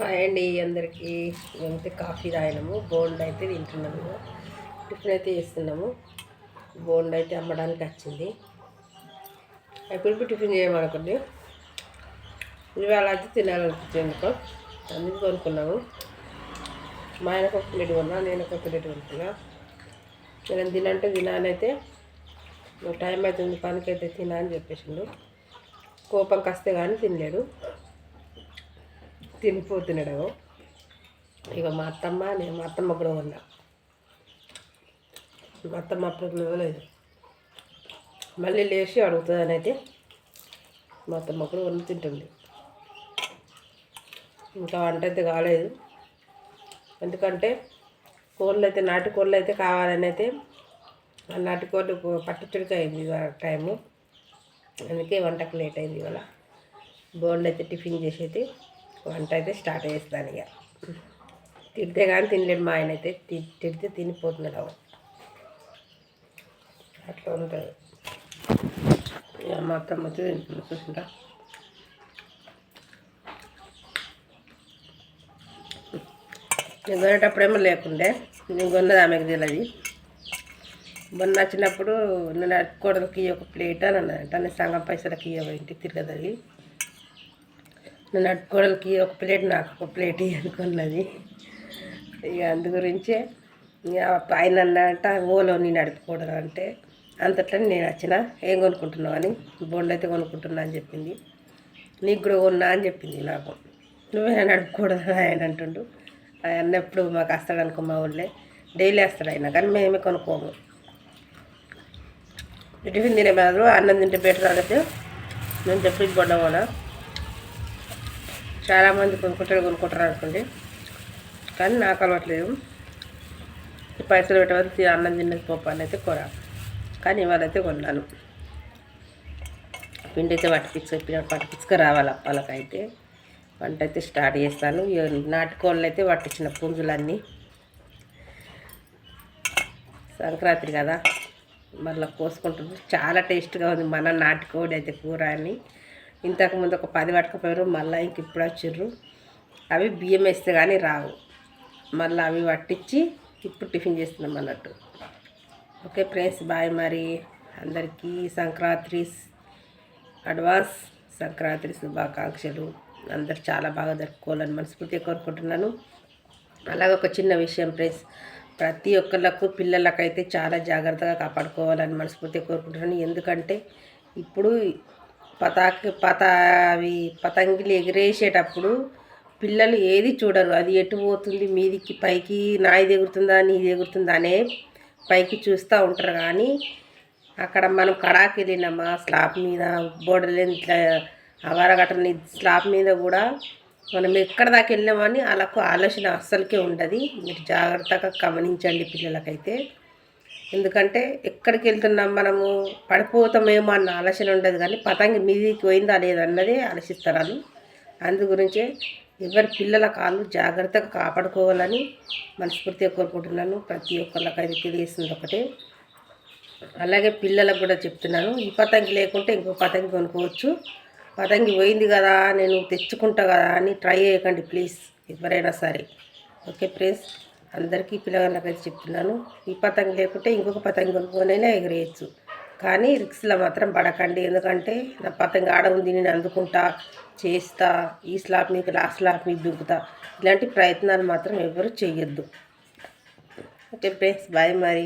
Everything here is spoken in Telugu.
హాయ్ అండి అందరికీ. మేమైతే కాఫీ తాగినాము, బోండా అయితే తింటున్నాము. టిఫిన్ అయితే చేస్తున్నాము. బోండా అయితే అమ్మడానికి వచ్చింది. ఎప్పుడు టిఫిన్ చేయమనుకోండి, ఇవాళ అయితే తినాలనిపించింది ఎందుకో, అందుకు కొనుక్కున్నాము. మా ఆయనకు ఒక ప్లేట్ కొన్నా, నేను ఒక ప్లేట్ కొనుక్కున్నా. నేను తినంటే తినానైతే టైం అవుతుంది పనికైతే తినా అని చెప్పేసిండు. కోపం కస్తే కానీ తినలేడు, తినిపోతున్నాడు. ఇక మా అత్తమ్మ కూడా ఉన్నా. మా అత్తమ్మ అప్పుడు ఇవ్వలేదు, మళ్ళీ లేచి అడుగుతుందని అయితే మా అత్తమ్మ కూడా వండి తింటుంది. ఇంకా వంట అయితే కాలేదు, ఎందుకంటే నాటు కోళ్ళు అయితే కావాలని అయితే నాటుకోళ్ళు పట్టుచుడికి అయింది టైము, అందుకే వంటకు లేట్ అయింది. ఇవాళ బోండా అయితే టిఫిన్ చేసేది, వంట అయితే స్టార్ట్ చేస్తాను. ఇక తిడితే కానీ తినలేడు మా ఆయన అయితే, తిడితే తినిపోతున్నాడు. అట్లా ఉంటుంది. ఇక మా అత్తమ్మ వచ్చి తింటున్నా, చూసుకుంటా. నేను కొనేటప్పుడేమో లేకుండే, నేను కొన్నది ఆమెకు తెలియదు. మొన్న వచ్చినప్పుడు నేను అట్టుకోవడానికి ఒక ప్లేట్ అని అన్నదంట. నేను సగం పైసలకి ఇంటికి తిరగదు. నేను అట్టుకోవడానికి ఒక ప్లేట్, నాకు ఒక ప్లేట్ అనుకున్నది. ఇక అందు గురించే ఇక ఆయన అన్నట, ఓలో నేను అడుపుకోవడం అంటే అంతట్లో నేను వచ్చిన, ఏం కొనుక్కుంటున్నావు అని. బోండా అయితే కొనుక్కుంటున్నా అని చెప్పింది. నీకు కూడా కొన్నా అని చెప్పింది నాకు. నువ్వే నన్ను అడుపుకోవడం ఆయన అంటుండు. ఆయన ఎప్పుడు మాకు వస్తాడు అనుకో, మా ఊళ్ళే డైలీ వస్తాడు ఆయన, కానీ మేమే కొనుక్కోము. టిఫిన్ తినే బదులు అన్నం తింటే బెటర్ అన్నట్టు నేను చెప్పి కొన్నామన్నా. చాలామంది కొనుక్కుంటారు అనుకోండి, కానీ నాకు అలవాట్లేదు. పైసలు పెట్టవలసి అన్నం తిన్నది పప్పు అని అయితే కొరా, కానీ ఇవాళైతే కొన్నాను. పిండి అయితే పట్టించుకు రావాలి అప్పాలకైతే. వంట అయితే స్టార్ట్ చేస్తాను. నాటుకోళ్ళు అయితే పట్టించిన పుంజులన్నీ, సంక్రాంతి కదా మళ్ళీ కోసుకుంటుంది. చాలా టేస్ట్గా ఉంది మన నాటుకోడి అయితే కూర అని. ఇంతకుముందు ఒక 10 పట్టుకపోయారు, మళ్ళీ ఇంక ఇప్పుడు వచ్చిర్రు. అవి బియ్యం వేస్తే కానీ రావు, మళ్ళీ అవి పట్టించి ఇప్పుడు టిఫిన్ చేస్తున్నాం అన్నట్టు. Okay friends, bye. మరి అందరికీ అడ్వాన్స్ సంక్రాంతి శుభాకాంక్షలు. అందరు చాలా బాగా జరుపుకోవాలని మనస్ఫూర్తిగా కోరుకుంటున్నాను. అలాగే ఒక చిన్న విషయం ఫ్రెండ్స్, ప్రతి ఒక్కళ్ళకు పిల్లలకైతే చాలా జాగ్రత్తగా కాపాడుకోవాలని మనస్ఫూర్తిగా కోరుకుంటున్నాను. ఎందుకంటే ఇప్పుడు పతంగిలు ఎగిరేసేటప్పుడు పిల్లలు ఏది చూడరు, అది ఎటు పోతుంది, మీదికి పైకి నాది ఎగురుతుందా నీది ఎగురుతుందా అనే పైకి చూస్తూ ఉంటారు. కానీ అక్కడ మనం కడాకి వెళ్ళినామా, స్లాబ్ మీద బోర్డర్లేని ఇట్లా అవారగట్టని స్లాబ్ మీద కూడా మనం ఎక్కడ దాకా వెళ్ళామని వాళ్ళకు ఆలోచన అస్సలకే ఉండదు. మీరు జాగ్రత్తగా గమనించండి పిల్లలకైతే. ఎందుకంటే ఎక్కడికి వెళ్తున్నాం మనము, పడిపోతామేమో అన్న ఆలోచన ఉండదు, కానీ పతంగి మీదికి పోయిందా లేదన్నదే ఆలోచిస్తారు. అందు గురించే ఎవరి పిల్లల కాళ్ళు జాగ్రత్తగా కాపాడుకోవాలని మనస్ఫూర్తిగా కోరుకుంటున్నాను. ప్రతి ఒక్కళ్ళకైతే తెలియస్తుంది ఒకటే. అలాగే పిల్లలకు కూడా చెప్తున్నాను, ఈ పతంగి లేకుంటే ఇంకో పతంగి కొనుక్కోవచ్చు. పతంగి పోయింది కదా నేను తెచ్చుకుంటా కదా అని ట్రై చేయకండి ప్లీజ్, ఎవరైనా సరే. ఓకే ఫ్రెండ్స్, అందరికీ పిల్లగాళ్ళకైతే చెప్తున్నాను, ఈ పతంగి లేకుంటే ఇంకొక పతంగి కొనుక్కొనైనా ఎగిరేయచ్చు, కానీ రిక్స్లో మాత్రం పడకండి. ఎందుకంటే నా పతంగి ఆడ ఉంది, నేను అందుకుంటా చేస్తా, ఈ స్లాబ్ మీకు ఆ స్లాబ్ మీకు దుంకుతా, ఇలాంటి ప్రయత్నాలు మాత్రం ఎవరు చేయొద్దు. ఓకే ఫ్రెండ్స్, బాయ్ మరి.